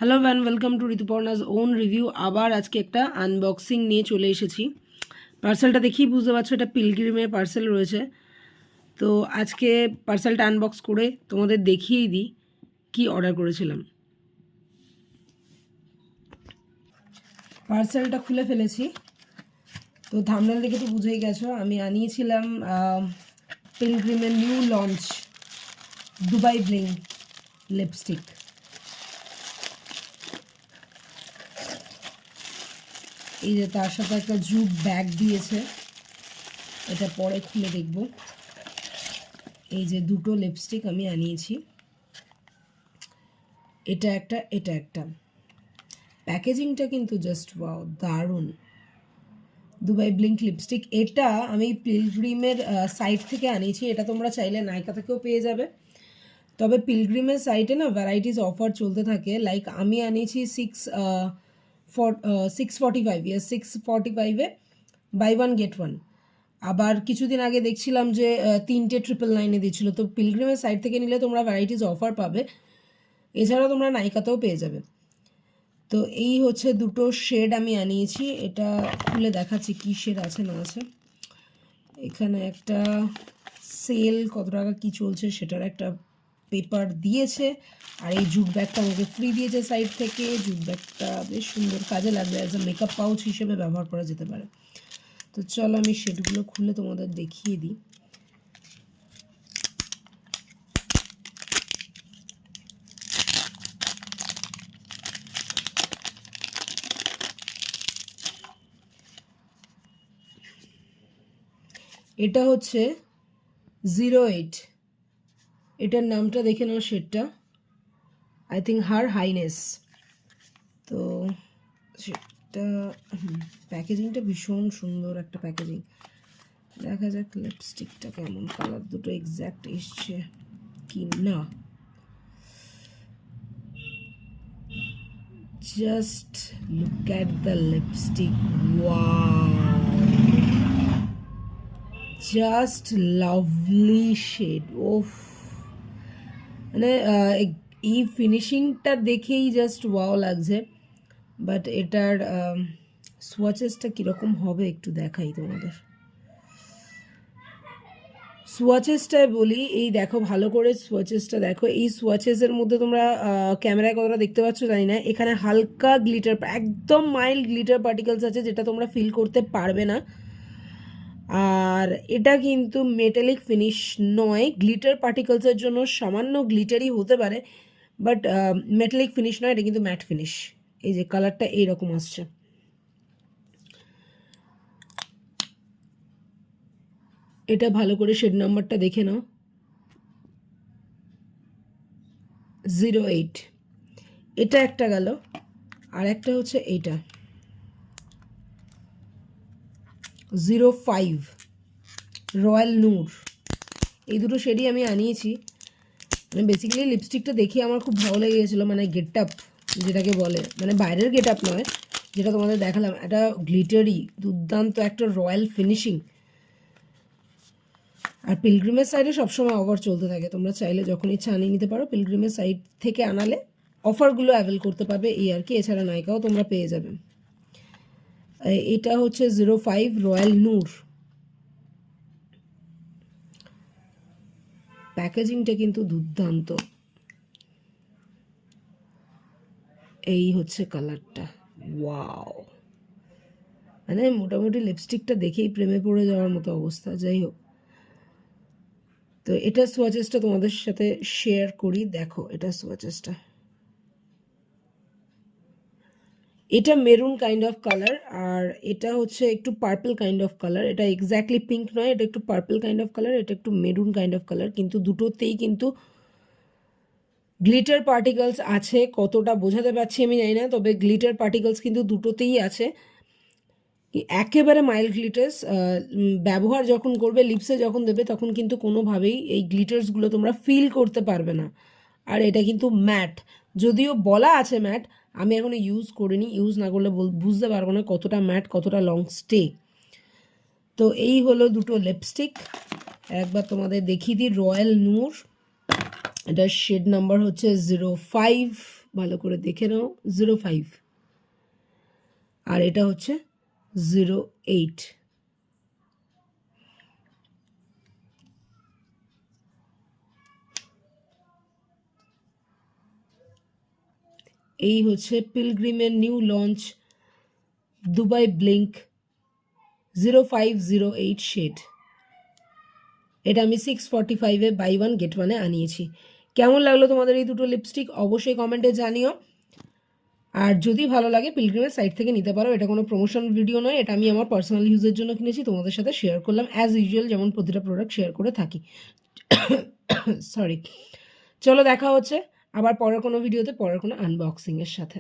Hello and welcome to Rituparna's own review. আবার আজকে একটা আনবক্সিং নিয়ে চলে এসেছি। পার্সেলটা দেখেই বুঝতে পারছো এটা পিলগ্রিমের পার্সেল রয়েছে। তো আজকে পার্সেলটা আনবক্স করে তোমাদের দেখিয়েই দিই কি অর্ডার করেছিলাম। পার্সেলটা খুলে ফেলেছি। তো থাম্বনেল দেখে তো বুঝেই গেছো আমি আনিয়েছিলাম পিলগ্রিমের new launch Dubai bling lipstick. এই যে তার সাথে একটা জুট ব্যাগ দিয়েছে, এটা পরে খুলে দেখব। এই যে দুটো লিপস্টিক আমি আনিয়েছি, এটা একটা। প্যাকেজিংটা কিন্তু জাস্ট ওয়াও, দারুণ। দুবাই ব্লিঙ্ক লিপস্টিক, এটা আমি পিলগ্রিমের সাইট থেকে আনিয়েছি। এটা তোমরা চাইলে নাইকা থেকেও পেয়ে যাবে, তবে পিলগ্রিমের সাইটে না ভ্যারাইটিস অফার চলতে থাকে। লাইক আমি আনিয়েছি 645 বাই 1 গেট 1। আবার কিছুদিন আগে দেখছিলাম যে 3টে 999-এ দিচ্ছিল। তো পিলগ্রিমের সাইট থেকে নিলে তোমরা ভ্যারাইটিস অফার পাবে, এছাড়াও তোমরা নাইকাতেও পেয়ে যাবে। তো এই হচ্ছে দুটো শেড আমি আনিয়েছি, এটা খুলে দেখাচ্ছি কী শেড আছে না আছে। এখানে একটা সেল কত টাকা কী চলছে সেটার একটা পেপার দিয়েছে, আর এই জুট ব্যাগটা আমাকে ফ্রি দিয়েছে সাইড থেকে। জুট ব্যাগটা বেশ সুন্দর, কাজে লাগবে, অ্যাজ এ মেকআপ পাউচ হিসেবে ব্যবহার করা যেতে পারে। তো চলো আমি শেডগুলো খুলে তোমাদের দেখিয়ে দিই। এটা হচ্ছে 08, এটার নামটা দেখে নাও শেডটা, আই থিঙ্ক হার হাইনেস। তো সেটা প্যাকেজিংটা ভীষণ সুন্দর একটা প্যাকেজিং। দেখা যাক লিপস্টিকটা কেমন, কালার দুটো এক্স্যাক্ট এসছে কি না। Just look at the lipstick, wow, just lovely shade. ওফ, মানে এই ফিনিশিংটা দেখেই জাস্ট ওয়াও লাগছে। বাট এটার সোয়াচেসটা কীরকম হবে একটু দেখাই তোমাদের। সোয়াচেসটায় বলি, এই দেখো ভালো করে সোয়াচেসটা দেখো। এই সোয়াচেসের মধ্যে তোমরা ক্যামেরায় কতটা দেখতে পাচ্ছ জানি না, এখানে হালকা গ্লিটার, একদম মাইল্ড গ্লিটার পার্টিকেলস আছে যেটা তোমরা ফিল করতে পারবে না। আর এটা কিন্তু মেটালিক ফিনিশ নয়, গ্লিটার পার্টিকেলসের জন্য সামান্য গ্লিটারই হতে পারে, বাট মেটালিক ফিনিশ নয়, এটা কিন্তু ম্যাট ফিনিশ। এই যে কালারটা এইরকম আসছে। এটা ভালো করে শেড নাম্বারটা দেখে নাও, 08। এটা একটা গেল, আর একটা হচ্ছে এইটা 05 রয়্যাল নূর। এই দুটো শেডই আমি আনিয়েছি। মানে বেসিক্যালি লিপস্টিকটা দেখে আমার খুব ভালো লেগে গেছিলো, মানে গেট আপ যেটাকে বলে, মানে বাইরের গেট আপ নয়, যেটা তোমাদের দেখালাম, এটা গ্লিটারি দুর্দান্ত একটা রয়্যাল ফিনিশিং। আর পিলগ্রিমের সাইডে সবসময় অফার চলতে থাকে, তোমরা চাইলে যখন ইচ্ছা আনিয়ে নিতে পারো। পিলগ্রিমের সাইড থেকে আনালে অফারগুলো অ্যাভেল করতে পারবে এই আর কি, এছাড়া নাইকাও তোমরা পেয়ে যাবে। এটা হচ্ছে 05 রয়্যাল নূর। প্যাকেজিংটা কিন্তু দুর্দান্ত। এই হচ্ছে কালারটা, ওয়াও, মানে মোটামুটি লিপস্টিকটা দেখেই প্রেমে পড়ে যাওয়ার মতো অবস্থা। যাই হোক, তো এটা সোয়াচেসটা তোমাদের সাথে শেয়ার করি, দেখো এটা সোয়াচেসটা। এটা মেরুন কাইন্ড অফ কালার, আর এটা হচ্ছে একটু পার্পল কাইন্ড অফ কালার। এটা এক্স্যাক্টলি পিঙ্ক নয়, এটা একটু পার্পল কাইন্ড অফ কালার, এটা একটু মেরুন কাইন্ড অফ কালার। কিন্তু দুটোতেই কিন্তু গ্লিটার পার্টিকেলস আছে, কতটা বোঝাতে পারছি আমি জানি না, তবে গ্লিটার পার্টিকেলস কিন্তু দুটোতেই আছে। একেবারে মাইল্ড গ্লিটার্স, ব্যবহার যখন করবে, লিপসে যখন দেবে, তখন কিন্তু কোনোভাবেই এই গ্লিটার্সগুলো তোমরা ফিল করতে পারবে না। আর এটা কিন্তু ম্যাট, যদিও বলা আছে ম্যাট, আমি এখনো ইউজ করিনি, ইউজ না করলে বুঝতে পারবো না কতটা ম্যাট, কতটা লং স্টে। তো এই হলো দুটো লিপস্টিক, একবার তোমাদের দেখিয়ে দিই। রয়্যাল নূর, এটার শেড নাম্বার হচ্ছে 05 ভালো করে দেখে নাও, 05, আর এটা হচ্ছে 08। এই হচ্ছে পিলগ্রিমের new launch Dubai blink 0508 shade. এটা আমি 645-এ বাই 1 গেট 1-এ আনিয়েছি। কেমন লাগলো তোমাদের এই দুটো লিপস্টিক অবশ্যই কমেন্টে জানিও। আর যদি ভালো লাগে পিলগ্রিমের সাইট থেকে নিতে পারো, এটা কোনো প্রমোশন ভিডিও নয়, এটা আমি আমার পার্সোনাল ইউজের জন্য কিনেছি, তোমাদের সাথে শেয়ার করলাম অ্যাজ ইউজুয়াল, যেমন প্রতিটা প্রোডাক্ট শেয়ার করে থাকি। সরি, চলো দেখা হচ্ছে আবার পরের কোনো ভিডিওতে, পরের কোনো আনবক্সিংয়ের সাথে।